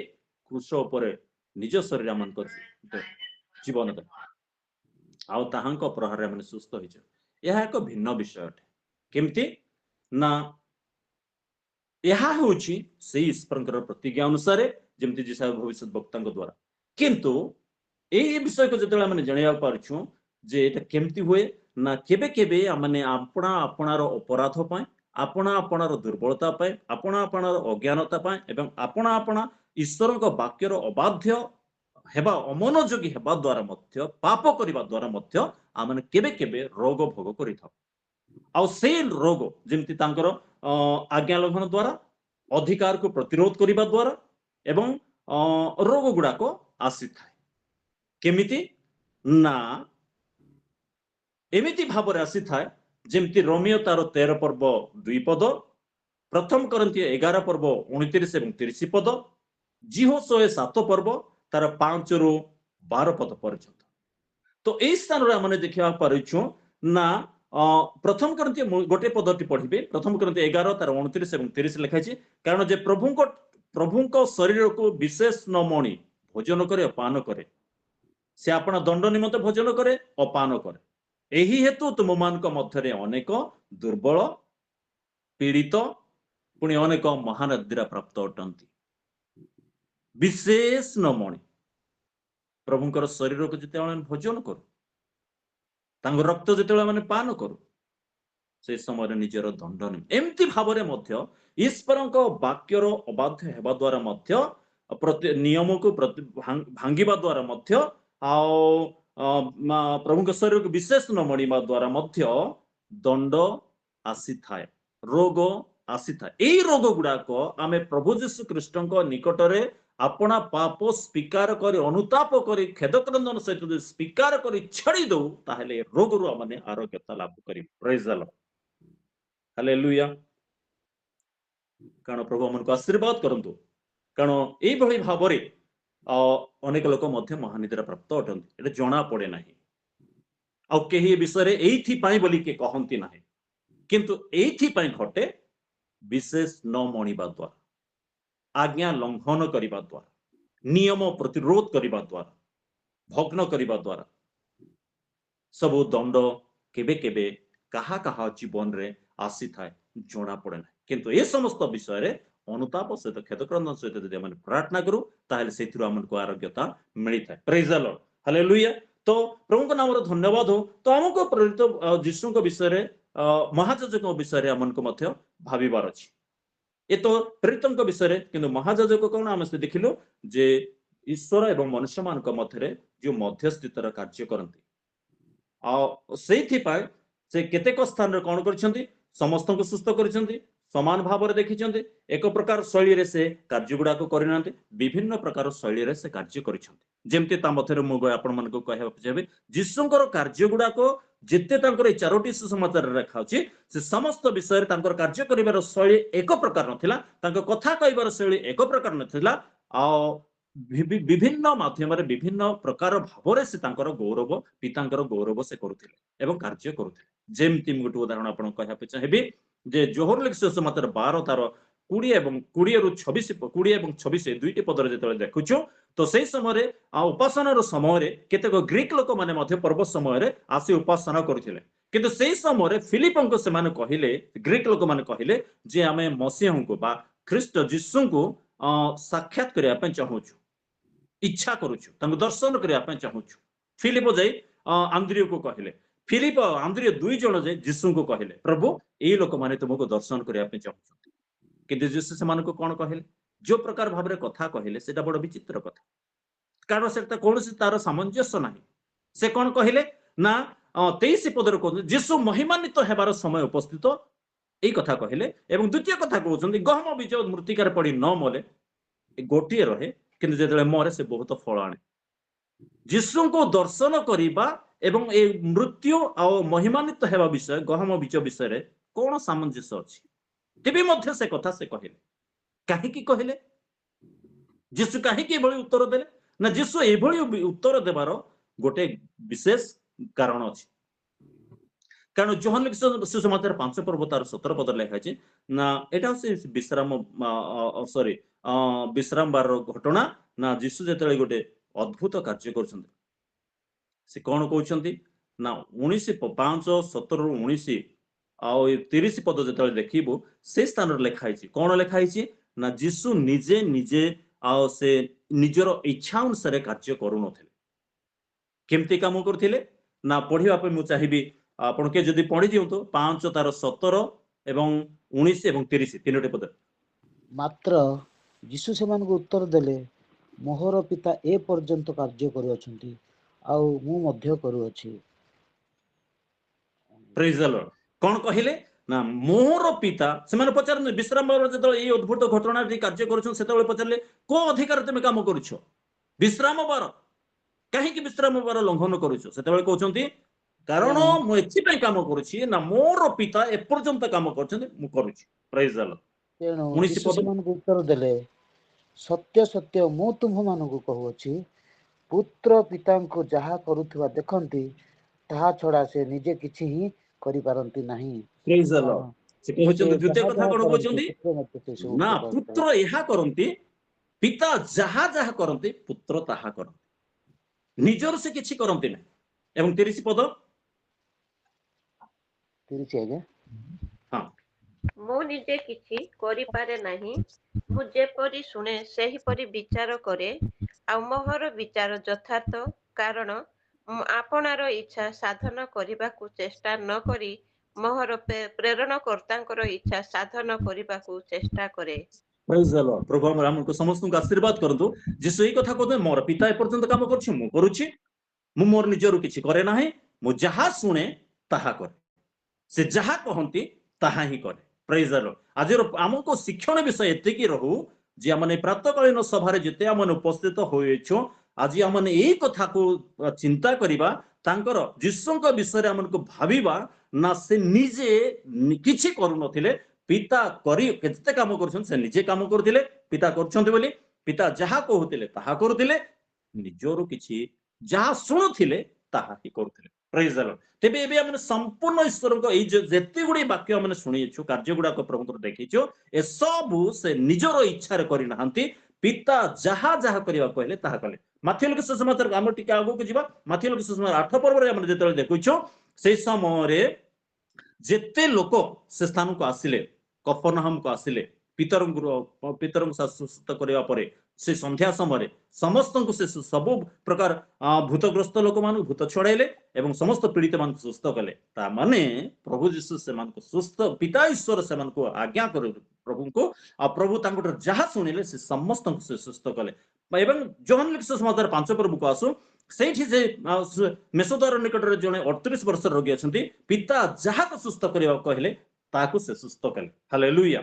କୃଷ ଉପରେ ନିଜ ଶରୀର ଆମମାନଙ୍କର ଜୀବନ ଦେଲେ, ଆଉ ତାହାଙ୍କ ପ୍ରହାରରେ ଆମେ ସୁସ୍ଥ ହେଇଛୁ। ଏହା ଏକ ଭିନ୍ନ ବିଷୟ ଅଟେ। କେମିତି ନା ଏହା ହେଉଛି ସେଇ ଈଶ୍ୱରଙ୍କର ପ୍ରତିଜ୍ଞା ଅନୁସାରେ, ଯେମିତି ଯିଶା ଭବିଷ୍ୟତ ବକ୍ତାଙ୍କ ଦ୍ୱାରା। କିନ୍ତୁ ଏଇ ବିଷୟକୁ ଯେତେବେଳେ ଆମେ ଜାଣିବାକୁ ପାରୁଛୁ ଯେ ଏଟା କେମିତି ହୁଏ ନା କେବେ କେବେ ଆମେ ଆପଣାର ଅପରାଧ ପାଇଁ, ଆପଣାର ଦୁର୍ବଳତା ପାଇଁ, ଆପଣାର ଅଜ୍ଞାନତା ପାଇଁ ଏବଂ ଆପଣା ଈଶ୍ୱରଙ୍କ ବାକ୍ୟର ଅବାଧ୍ୟ ହେବା, ଅମନୋଯୋଗୀ ହେବା ଦ୍ୱାରା ମଧ୍ୟ, ପାପ କରିବା ଦ୍ୱାରା ମଧ୍ୟ ଆମେ କେବେ କେବେ ରୋଗ ଭୋଗ କରିଥାଉ। ଆଉ ସେଇ ରୋଗ ଯେମିତି ତାଙ୍କର ଆଜ୍ଞା ଲଙ୍ଘନ ଦ୍ୱାରା, ଅଧିକାରକୁ ପ୍ରତିରୋଧ କରିବା ଦ୍ୱାରା ଏବଂ ରୋଗ ଗୁଡାକ ଆସିଥାଏ। କେମିତି ନା ଏମିତି ଭାବରେ ଆସିଥାଏ ଯେମିତି ରୋମିଓ ତାର 13 ପର୍ବ 2 ପଦ, ପ୍ରଥମ କରନ୍ଥୀୟ 11 ପର୍ବ 29 ଏବଂ 30 ପଦ, ଜିହୋଶୋଏ 7 ପର୍ବ ତାର 5 ରୁ 12 ପଦ ପର୍ଯ୍ୟନ୍ତ। ତ ଏଇ ସ୍ଥାନରେ ଆମେ ଦେଖିବାକୁ ପାରୁଛୁ ନା ପ୍ରଥମ କରନ୍ଥୀୟ ଗୋଟେ ପଦଟି ପଢିବେ, ପ୍ରଥମ କରନ୍ଥୀୟ 11 ତାର 29 ଏବଂ 30 ଲେଖା ହେଇଛି, କାରଣ ଯେ ପ୍ରଭୁଙ୍କ ଶରୀରକୁ ବିଶେଷ ନ ମଣି ଭୋଜନ କରେ ଅପାନ କରେ, ସେ ଆପଣ ଦଣ୍ଡ ନିମନ୍ତେ ଭୋଜନ କରେ ଅପାନ କରେ। ଏହି ହେତୁ ତୁମମାନଙ୍କ ମଧ୍ୟରେ ଅନେକ ଦୁର୍ବଳ, ପୀଡ଼ିତ, ପୁଣି ଅନେକ ମହାନିଦ୍ରା ପ୍ରାପ୍ତ ଅଟନ୍ତି। ବିଶେଷ ନ ମଣି ପ୍ରଭୁଙ୍କର ଶରୀରକୁ ଯେତେବେଳେ ଆମେ ଭୋଜନ କରୁ, ତାଙ୍କ ରକ୍ତ ଯେତେବେଳେ ଆମେ ପାନ କରୁ, ସେ ସମୟରେ ନିଜର ଦଣ୍ଡ ଏମିତି ଭାବରେ ମଧ୍ୟ ଈଶ୍ୱରଙ୍କ ବାକ୍ୟର ଅବାଧ୍ୟ ହେବା ଦ୍ୱାରା ମଧ୍ୟ, ନିୟମକୁ ଭାଙ୍ଗିବା ଦ୍ୱାରା ମଧ୍ୟ, ଆଉ ପ୍ରଭୁଙ୍କ ଶରୀରକୁ ବିଶେଷ ନ ମଣିବା ଦ୍ୱାରା ମଧ୍ୟ ଦଣ୍ଡ ଆସିଥାଏ, ରୋଗ ଆସିଥାଏ। ଏଇ ରୋଗ ଗୁଡାକ ଆମେ ପ୍ରଭୁ ଯୀଶୁ ଖ୍ରୀଷ୍ଟଙ୍କ ନିକଟରେ ଆପଣା ପାପ ସ୍ୱୀକାର କରି, ଅନୁତାପ କରି, ଖେଦକ୍ରନ୍ଦନ ସହିତ ଯଦି ସ୍ୱୀକାର କରି ଛାଡ଼ି ଦଉ, ତାହେଲେ ରୋଗରୁ ଆମେ ଆରୋଗ୍ୟତା ଲାଭ କରିବୁ। ପ୍ରେଜ୍ ଦ ଲର୍ଡ, ହାଲେଲୁୟା। କାରଣ ପ୍ରଭୁ ଆମକୁ ଆଶୀର୍ବାଦ କରନ୍ତୁ, କାରଣ ଏଇଭଳି ଭାବରେ ଅନେକ ଲୋକ ମଧ୍ୟ ମହାନିଦ୍ରା ପ୍ରାପ୍ତ ଅଟନ୍ତି, ଏଟା ଜଣା ପଡେ ନାହିଁ। ଆଉ କେହି ଏ ବିଷୟରେ ଏଇଥିପାଇଁ ବୋଲି କିଏ କହନ୍ତି ନାହିଁ, କିନ୍ତୁ ଏଇଥିପାଇଁ ଘଟେ ବିଶେଷ ନ ମଣିବା ଦ୍ୱାରା, ଆଜ୍ଞା ଲଙ୍ଘନ କରିବା ଦ୍ୱାରା, ନିୟମ ପ୍ରତିରୋଧ କରିବା ଦ୍ୱାରା, ଭଗ୍ନ କରିବା ଦ୍ୱାରା ସବୁ ଦଣ୍ଡ କେବେ କେବେ କାହା କାହା ଜୀବନରେ ଆସିଥାଏ, ଜଣା ପଡେ ନାହିଁ। କିନ୍ତୁ ଏ ସମସ୍ତ ବିଷୟରେ ଅନୁତାପ ସହିତ, ଖେଦକ୍ରନ୍ଦନ ସହିତ ଯଦି ଆମେ ପ୍ରାର୍ଥନା କରୁ, ତାହେଲେ ସେଥିରୁ ଆମକୁ ଆରୋଗ୍ୟତା ମିଳିଥାଏ। ପ୍ରେଜ୍ ଦ ଲର୍ଡ, ହାଲେଲୁୟା। ତ ପ୍ରଭୁଙ୍କ ନାମର ଧନ୍ୟବାଦ ହଉ। ତ ଆମକୁ ପ୍ରେରିତ ଯୀଶୁଙ୍କ ବିଷୟରେ, ମହାଯାଜକଙ୍କ ବିଷୟରେ ଆମକୁ ମଧ୍ୟ ଭାବିବାର ଅଛି। ଏ ତ ପ୍ରେରିତଙ୍କ ବିଷୟରେ, କିନ୍ତୁ ମହାଯାଜକ କଣ ଆମେ ସେ ଦେଖିଲୁ ଯେ ଈଶ୍ୱର ଏବଂ ମନୁଷ୍ୟମାନଙ୍କ ମଧ୍ୟରେ ଯୋଉ ମଧ୍ୟସ୍ଥିତାର କାର୍ଯ୍ୟ କରନ୍ତି, ଆଉ ସେଇଥିପାଇଁ ସେ କେତେକ ସ୍ଥାନରେ କଣ କରିଛନ୍ତି, ସମସ୍ତଙ୍କୁ ସୁସ୍ଥ କରିଛନ୍ତି, ସମାନ ଭାବରେ ଦେଖିଛନ୍ତି। ଏକ ପ୍ରକାର ଶୈଳୀରେ ସେ କାର୍ଯ୍ୟ ଗୁଡାକ କରିନାହାନ୍ତି, ବିଭିନ୍ନ ପ୍ରକାର ଶୈଳୀରେ ସେ କାର୍ଯ୍ୟ କରିଛନ୍ତି। ଯେମିତି ତା ମଧ୍ୟରେ ମୁଁ ଆପଣମାନଙ୍କୁ କହିବାକୁ ଚାହିଁବି, ଯୀଶୁଙ୍କର କାର୍ଯ୍ୟ ଗୁଡାକ ଯେତେ ତାଙ୍କର ଏଇ 4ଟି ସୁସମାଚାରରେ ଲେଖା ଅଛି, ସେ ସମସ୍ତ ବିଷୟରେ ତାଙ୍କର କାର୍ଯ୍ୟ କରିବାର ଶୈଳୀ ଏକ ପ୍ରକାର ନଥିଲା, ତାଙ୍କ କଥା କହିବାର ଶୈଳୀ ଏକ ପ୍ରକାର ନଥିଲା, ଆଉ ବିଭିନ୍ନ ମାଧ୍ୟମରେ ବିଭିନ୍ନ ପ୍ରକାର ଭାବରେ ସେ ତାଙ୍କର ଗୌରବ, ପିତାଙ୍କର ଗୌରବ ସେ କରୁଥିଲେ ଏବଂ କାର୍ଯ୍ୟ କରୁଥିଲେ। ଯେମିତି ମୁଁ ଗୋଟେ ଉଦାହରଣ ଆପଣଙ୍କୁ କହିବାକୁ ଚାହିଁବି ଯେ ଜୋହର ଲେଖିତ ସୁସମାଚାର 12 ତାର 20 ଏବଂ 20 ଏବଂ 26 ଦୁଇଟି ପଦରେ ଯେତେବେଳେ ଦେଖୁଛୁ, ତ ସେଇ ସମୟରେ ଉପାସନାର ସମୟରେ କେତେକ ଗ୍ରୀକ ଲୋକମାନେ ମଧ୍ୟ ପର୍ବ ସମୟରେ ଆସି ଉପାସନା କରୁଥିଲେ। କିନ୍ତୁ ସେଇ ସମୟରେ ଫିଲିପଙ୍କୁ ସେମାନେ କହିଲେ, ଗ୍ରୀକ ଲୋକମାନେ କହିଲେ ଯେ ଆମେ ମସିହଙ୍କୁ ବା ଖ୍ରୀଷ୍ଟ ଯୀଶୁଙ୍କୁ ସାକ୍ଷାତ କରିବା ପାଇଁ ଚାହୁଁଛୁ, ଇଚ୍ଛା କରୁଛୁ, ତାଙ୍କୁ ଦର୍ଶନ କରିବା ପାଇଁ ଚାହୁଁଛୁ। ଫିଲିପ ଯାଇ ଆନ୍ଦ୍ରିୟକୁ କହିଲେ। ଫିଲିପ ଆଉ ଆନ୍ଦ୍ରିୟ 2 ଜଣ ଯେ ଯୀଶୁଙ୍କୁ କହିଲେ ପ୍ରଭୁ ଏଇ ଲୋକମାନେ ତୁମକୁ ଦର୍ଶନ କରିବା ପାଇଁ ଚାହୁଁଛନ୍ତି। କିନ୍ତୁ ଯୀଶୁ ସେମାନଙ୍କୁ କଣ କହିଲେ? ଯୋଉ ପ୍ରକାର ଭାବରେ କଥା କହିଲେ ସେଟା ବଡ ବିଚିତ୍ର କଥା, କାରଣ ସେଟା କୌଣସି ତାର ସାମଞ୍ଜସ୍ୟ ନାହିଁ। ସେ କଣ କହିଲେ ନା 23 ପଦରେ କହୁଛନ୍ତି ଯୀଶୁ ମହିମାନ୍ବିତ ହେବାର ସମୟ ଉପସ୍ଥିତ, ଏଇ କଥା କହିଲେ। ଏବଂ ଦ୍ୱିତୀୟ କଥା କହୁଛନ୍ତି ଗହମ ବୀଜ ମୃତ୍ତିକାରେ ପଡି ନ ମଲେ, ଗୋଟିଏ ରହେ କିନ୍ତୁ ଯେତେବେଳେ ମରେ ସେ ବହୁତ ଫଳ ଆଣେ। ଯୀଶୁଙ୍କୁ ଦର୍ଶନ କରିବା ଏବଂ ଏ ମୃତ୍ୟୁ ଆଉ ମହିମାନ୍ବିତ ହେବା ବିଷୟ ଗହମ ବୀଜ ବିଷୟରେ କଣ ସାମଞ୍ଜସ୍ୟ ଅଛି? ତେବେ ମଧ୍ୟ ସେ କଥା ସେ କହିଲେ। କାହିଁକି କହିଲେ? ଯୀଶୁ କାହିଁକି ଏଭଳି ଉତ୍ତର ଦେଲେ? ନା ଯୀଶୁ ଏଭଳି ଉତ୍ତର ଦେବାର ଗୋଟେ ବିଶେଷ କାରଣ ଅଛି। କାରଣ ଯୋହାନ ସୁସମାଚାର 5 ପର୍ବ ତାର 17 ପଦରେ ଲେଖା ଅଛି ନା ଏଟା ହଉଛି ବିଶ୍ରାମ ବାରର ଘଟଣା। ନା ଯୀଶୁ ଯେତେବେଳେ ଗୋଟେ ଅଦ୍ଭୁତ କାର୍ଯ୍ୟ କରୁଛନ୍ତି, ସେ କଣ କହୁଛନ୍ତି ନା 19:5-17-19 ଆଉ 30 ପଦ ଯେତେବେଳେ ଦେଖିବୁ ସେ ସ୍ଥାନରେ ଲେଖା ହେଇଛି, କଣ ଲେଖା ହେଇଛି ନା ଯୀଶୁ ନିଜେ ନିଜେ ଆଉ ସେ ନିଜର ଇଚ୍ଛା ଅନୁସାରେ କାର୍ଯ୍ୟ କରୁନଥିଲେ। କେମିତି କାମ କରୁଥିଲେ ନା ପଢିବା ପାଇଁ ମୁଁ ଚାହିଁବି ଆପଣ କେ ଯଦି ପଢି ଦିଅନ୍ତୁ 5 ତାର 17 ଏବଂ 19 ଏବଂ 30 ତିନୋଟି ପଦ। ମାତ୍ର ଯୀଶୁ ସେମାନଙ୍କୁ ଉତ୍ତର ଦେଲେ, ମୋହର ପିତା ଏ ପର୍ଯ୍ୟନ୍ତ କାର୍ଯ୍ୟ କରୁଅଛନ୍ତି ଆଉ ମୁଁ ମଧ୍ୟ କରୁଅଛି। ପ୍ରେଜ ଦ ଲର୍ଡ। କଣ କହିଲେ ନା ମୋର ପିତା, ସେମାନେ ପଚାରନ୍ତି ବିଶ୍ରାମ ଯେତେବେଳେ ଏଇ ଅଦ୍ଭୁତ ଘଟଣାଟି କାର୍ଯ୍ୟ କରୁଛନ୍ତି ସେତେବେଳେ ପଚାରିଲେ କୋଉ ଅଧିକାର ତୁମେ କାମ କରୁଛ? ବିଶ୍ରାମ ବାର, କାହିଁକି ବିଶ୍ରାମ ବାର ଲଙ୍ଘନ କରୁଛ? ସେତେବେଳେ କହୁଛନ୍ତି କାରଣ ମୁଁ ଏଥିପାଇଁ କାମ କରୁଛି ନା ମୋର ପିତା ଏପର୍ଯ୍ୟନ୍ତ କାମ କରୁଛନ୍ତି ମୁଁ କରୁଛି। ପ୍ରେଜ ଦ ଲର୍ଡ। ତେଣୁ 19 ଯୀଶୁ ପଦ ସେମାନଙ୍କୁ ଉତ୍ତର ଦେଲେ, ସତ୍ୟ ସତ୍ୟ ମୁଁ ତୁମ୍ଭମାନଙ୍କୁ କହୁଅଛି, ପୁତ୍ର ପିତାଙ୍କୁ ଯାହା କରୁଥିବା ଦେଖନ୍ତି ତାହା ଛଡା ସେ ନିଜେ କିଛି ହିଁ କରିପାରନ୍ତି ନାହିଁ। ପ୍ରେଜ ଦ କାରଣ ଲର୍ଡ। ସେ ସେ କହୁଛନ୍ତି ଦ୍ୱିତୀୟ ଯାହା କଥା ଯାହା କଣ କରନ୍ତି କହୁଛନ୍ତି ପୁତ୍ର ମଧ୍ୟ ସେ ସବୁ ନା ପ୍ରକାର ପୁତ୍ର କରନ୍ତି। ଏହା କରନ୍ତି, ପିତା ଯାହା ଯାହା କରନ୍ତି ପୁତ୍ର ତାହା କରନ୍ତି, ନିଜର ସେ କିଛି କରନ୍ତି ନାହିଁ। ଏବଂ 30 ପଦ 30 ଆଜ୍ଞା। ହଁ ମୁଁ ନିଜେ କିଛି କରିପାରେ ନାହିଁ, ମୁଁ ଯେପରି ଶୁଣେ ସେହିପରି ବିଚାର କରେ, ଆଉ ମୋହର ବିଚାର ଯଥାର୍ଥ, କାରଣ ମୁଁ ଆପଣାର ଇଚ୍ଛା ସାଧନ କରିବାକୁ ଚେଷ୍ଟା ନ କରି ମୋହର ପ୍ରେରଣକର୍ତ୍ତାଙ୍କର ଇଚ୍ଛା ସାଧନ କରିବାକୁ ଚେଷ୍ଟା କରେ। ପ୍ରେଜ ଦ ଲର୍ଡ। ପ୍ରଭୁ ଆମକୁ ସମସ୍ତଙ୍କୁ ଆଶୀର୍ବାଦ କରନ୍ତୁ। ଯୀଶୁ ଏଇ କଥା କହୁଛନ୍ତି ମୋର ପିତା ଏପର୍ଯ୍ୟନ୍ତ କାମ କରୁଛି ମୁଁ କରୁଛି, ମୁଁ ମୋର ନିଜରୁ କିଛି କରେ ନାହିଁ, ମୁଁ ଯାହା ଶୁଣେ ତାହା କରେ, ସେ ଯାହା କହନ୍ତି ତାହା ହିଁ କରେ। ପ୍ରେଜ ଦ ଲର୍ଡ। ଆଜିର ଆମକୁ ଶିକ୍ଷଣ ବିଷୟ ଏତିକି ରହୁ ଯେ ଆମେ ପ୍ରାତଃକାଳୀନ ସଭାରେ ଯେତେ ଆମେ ଉପସ୍ଥିତ ହୋଇଛୁ ଆଜି ଆମେ ଏଇ କଥାକୁ ଚିନ୍ତା କରିବା, ତାଙ୍କର ଯୀଶୁଙ୍କ ବିଷୟରେ ଆମକୁ ଭାବିବା ନା ସେ ନିଜେ କିଛି କରୁନଥିଲେ, ପିତା କରି କେତେ କାମ କରୁଛନ୍ତି ସେ ନିଜେ କାମ କରୁଥିଲେ, ପିତା କରୁଛନ୍ତି ବୋଲି ପିତା ଯାହା କହୁଥିଲେ ତାହା କରୁଥିଲେ, ନିଜରୁ କିଛି ଯାହା ଶୁଣୁଥିଲେ ତାହା ହିଁ କରୁଥିଲେ। ପ୍ରେଜ ଦ ଲର୍ଡ। ତେବେ ଏବେ ଆମେ ସମ୍ପୂର୍ଣ୍ଣ ଈଶ୍ୱରଙ୍କ ଏଇ ଯେତେ ଗୁଡିଏ ବାକ୍ୟ ଆମେ ଶୁଣିଛୁ, କାର୍ଯ୍ୟ ଗୁଡାକ ପ୍ରଭୁଙ୍କର ଦେଖିଛୁ, ଏସବୁ ସେ ନିଜର ଇଚ୍ଛାରେ କରିନାହାନ୍ତି, ପିତା ଯାହା ଯାହା କରିବାକୁ କହିଲେ ତାହା କଲେ। ମାଥିଉ ଲୋକ ସୁସମାଚାର ଆମେ ଟିକେ ଆଗକୁ ଯିବା, ମାଥିଉ ଲୋକ ସୁସମାଚାର 8 ପର୍ବରେ ଆମେ ଯେତେବେଳେ ଦେଖୁଛୁ ସେଇ ସମୟରେ ଯେତେ ଲୋକ ସେ ସ୍ଥାନକୁ ଆସିଲେ, କଫରନହମକୁ ଆସିଲେ, ପିତରଙ୍କୁ ସୁସ୍ଥ କରିବା ପରେ ସେ ସନ୍ଧ୍ୟା ସମୟରେ ସମସ୍ତଙ୍କୁ ସେ ସବୁ ପ୍ରକାର ଭୂତଗ୍ରସ୍ତ ଲୋକମାନଙ୍କୁ ଭୂତ ଛଡାଇଲେ ଏବଂ ସମସ୍ତ ପୀଡ଼ିତ ମାନଙ୍କୁ ସୁସ୍ଥ କଲେ। ତା ମାନେ ପ୍ରଭୁ ଯୀଶୁ ସେମାନଙ୍କୁ ସୁସ୍ଥ, ପିତା ଈଶ୍ୱର ସେମାନଙ୍କୁ ଆଜ୍ଞା କରୁ ପ୍ରଭୁଙ୍କୁ, ଆଉ ପ୍ରଭୁ ତାଙ୍କଠାରୁ ଯାହା ଶୁଣିଲେ ସେ ସମସ୍ତଙ୍କୁ ସେ ସୁସ୍ଥ କଲେ। ଏବଂ ଯୋହାନ ଲିଖିତ ସୁସମାଚାର 5 ପର୍ବକୁ ଆସୁ, ସେଇଠି ସେ ମେଷଦ୍ୱାର ନିକଟରେ ଜଣେ 38 ବର୍ଷର ରୋଗୀ ଅଛନ୍ତି, ପିତା ଯାହାକୁ ସୁସ୍ଥ କରିବାକୁ କହିଲେ ତାହାକୁ ସେ ସୁସ୍ଥ କଲେ। ହାଲେଲୁୟା।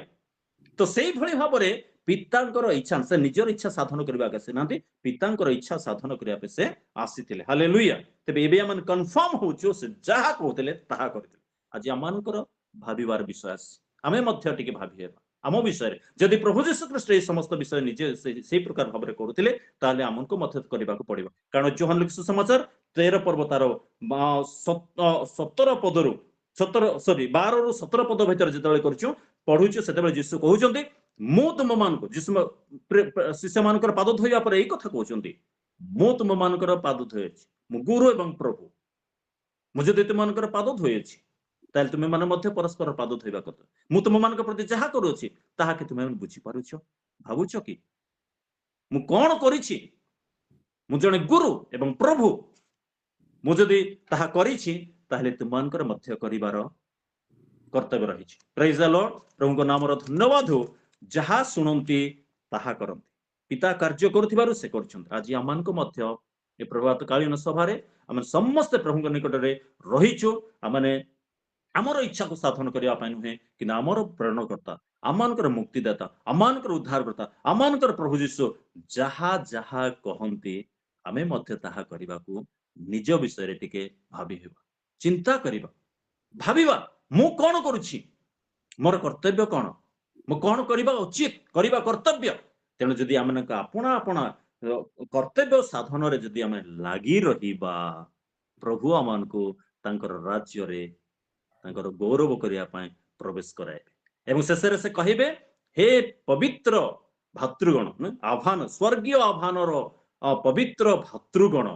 ତ ସେଇଭଳି ଭାବରେ ପିତାଙ୍କର ଇଚ୍ଛା, ସେ ନିଜର ଇଚ୍ଛା ସାଧନ କରିବାକୁ ଆସିନାହାନ୍ତି, ପିତାଙ୍କର ଇଚ୍ଛା ସାଧନ କରିବା ପାଇଁ ସେ ଆସିଥିଲେ। ହାଲେଲୁୟା। ତେବେ ଏବେ ଆମେ କନଫର୍ମ ହଉଛୁ ସେ ଯାହା କହୁଥିଲେ ତାହା କରିଥିଲେ। ଆଜି ଆମମାନଙ୍କର ଭାବିବାର ବିଷୟ ଆସିଛି, ଆମେ ମଧ୍ୟ ଟିକେ ଭାବିବା ଆମ ବିଷୟରେ। ଯଦି ପ୍ରଭୁ ଯୀଶୁ ଖ୍ରୀଷ୍ଟ এই ସମସ୍ତ ବିଷୟ ନିଜେ ସେଇ ପ୍ରକାର ଭାବରେ କରୁଥିଲେ ତାହେଲେ ଆମକୁ ମଧ୍ୟ କରିବାକୁ ପଡିବ। କାରଣ ଯୋହାନ ଲିଖିତ ସୁସମାଚାର 13 ପର୍ବ ତାର 17 ପଦରୁ 12ରୁ 17 ପଦ ଭିତରେ ଯେତେବେଳେ କରୁଛୁ ପଢୁଛୁ, ସେତେବେଳେ ଯୀଶୁ କହୁଛନ୍ତି ମୁଁ ତୁମମାନଙ୍କୁ, ଯୀଶୁ ଶିଷ୍ୟମାନଙ୍କର ପାଦ ଧୋଇବା ପରେ ଏଇ କଥା କହୁଛନ୍ତି, ମୁଁ ତୁମମାନଙ୍କର ପାଦ ଧୋଇଛି, ମୁଁ ଗୁରୁ ଏବଂ ପ୍ରଭୁ, ମୁଁ ଯଦି ତୁମମାନଙ୍କର ପାଦ ଧୋଇଛି ତାହେଲେ ତୁମେ ମାନେ ମଧ୍ୟ ପରସ୍ପର ପାଦ ଧୋଇବା କଥା। ମୁଁ ତୁମମାନଙ୍କ ପ୍ରତି ଯାହା କରୁଅଛି ତାହା କି ତୁମେ ବୁଝିପାରୁଛ, ଭାବୁଛ କି ମୁଁ କଣ କରିଛି? ମୁଁ ଜଣେ ଗୁରୁ ଏବଂ ପ୍ରଭୁ, ମୁଁ ଯଦି ତାହା କରିଛି ताहले तुमनकर मध्य करिवार कर्तव्य रही। Praise the Lord. प्रभु नामर धन्यवाद हो। जहा सुनंती ताहा करंती। पिता कार्य करुथिबारु से करछंत। आज आमान को मध्य ए प्रभात कालीन सभारे आम समस्त प्रभु निकट रे रहिछु। आमने आमर इच्छा को साधन करबा पय नुहे कि आमर प्रेरणकर्ता आमानकर मुक्तिदाता आमानकर उद्धारकर्ता आमानकर प्रभु यीशु जहा जहा कहंती आमे मध्य ताहा करबाकू निज विषय टिके भाबिबा चिंता करबा भाबिबा मु कोन करूछि मोर कर्तव्य कोन मु कोन करबा उचित करबा कर्तव्य। तेणु जदि आमने आपणा आपणा कर्तव्य साधन रे जदि आमे लागी रहिबा प्रभु आमान को तांकर राज्य रे तांकर गौरव करिया पय प्रवेश कराइबे एवं शेषरे से कहिबे हे पवित्र भातृगण आह्वान स्वर्गीय आह्वानर पवित्र भातृगण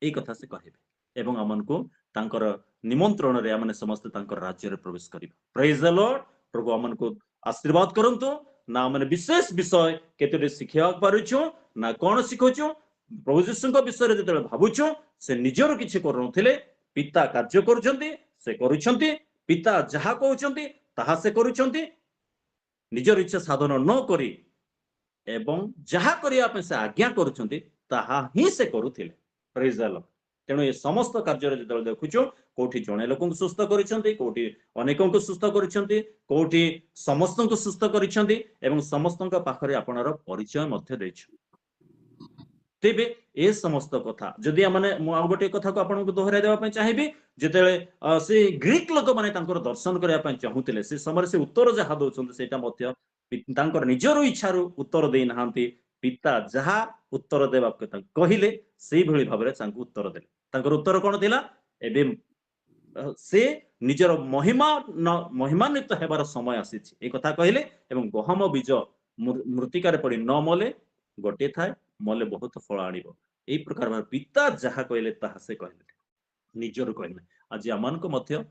ए कथा से कहिबे एवं आमन को तांकर निमंत्रण रे आमने समस्त तांकर राज्य रे प्रवेश करिबा। Praise the Lord. प्रभु आमन को आशीर्वाद करंतु ना आमने विशेष विषय केते शिखिया पारुछु ना कोन सिखोछु प्रभु यीशुଙ୍କ विषय जते भाबुछु से निजर किछि करनथिले पिता कार्य करूछंती से करूछंती पिता जहा कहउछंती ताहा से करूछंती निजर इच्छा साधन न करी एवं जहा करिया पे से आज्ञा करूछंती ताहा ही से करूथिले। Praise the Lord. तेणु ये समस्त कार्य रे जते देखुछु कोठी जणे लोकन सुस्थ करिसंती कोठी अनेकन को सुस्थ करिसंती कोठी समस्तन को सुस्थ करिसंती एवं समस्तन का पाखरे आपनर परिचय मध्य दैछु। तेबे ए समस्त कथा जदि माने मु आ गोटे कथा को आपन को दोहराइ देबा पय चाहिबी जेतेले से ग्रीक लोक माने तांकर दर्शन करिया पय चाहुतिले से समय से उत्तर जहा दोछन सेटा मध्य तांकर निजरो इच्छारो उत्तर देई नहांती पिता जहा उत्तर देबा कथा कहिले सेही भली भाबरे तांको उत्तर देले। तांकर उत्तर कोन थिला एबे से निजर महिमान्वित हेबार समय आसीछि ए कथा कहिले एवं गहम बीज मृतिकार पड़ी न मले गोटे थाए मले बहुत फल आनिबो एई प्रकार भाबे पिता जहा कहिले ताहा से कहिले निजर कहिले। आज आमान को मध्य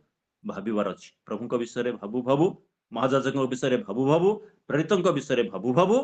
भाबिबार अछि प्रभुଙ୍କ विषय रे भाबु भाबु महाजाजकଙ୍କ विषय रे भाबु भाबु प्रेरितଙ୍କ विषय रे भाबु भाबु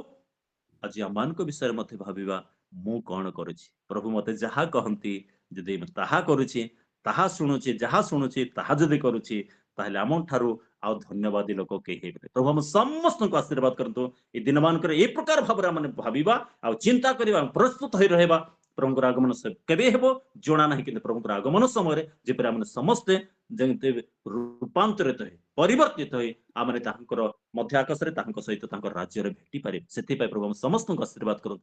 आज आमान को विषय मध्य भाबिबा मु कोन करूछि प्रभु मते जहा कहंती जदि ताहा करूछि ताहा शुणुछि जहा शुणुछि ताहा जदि करूछि ताहले आमन थारु आ धन्यवादी लोक के हेबे। प्रभु हम समस्त को आशीर्वाद करंतु ए दिन मान करे ए प्रकार भाबरे माने भाबिबा आ चिंता करिबा प्रस्तुत होई रहबा प्रभुଙ୍କର आगमन से केबे हेबो जोना नाही कि प्रभुଙ୍କର आगमन समय रे जे पर हमने समस्त जंते रूपांतरित होई परिवर्तित होई आमने तांकर मध्य आकाश रे तांकर सहित तांकर राज्य रे भेटी पारे सेति पय प्रभु हम समस्त को आशीर्वाद करंतु।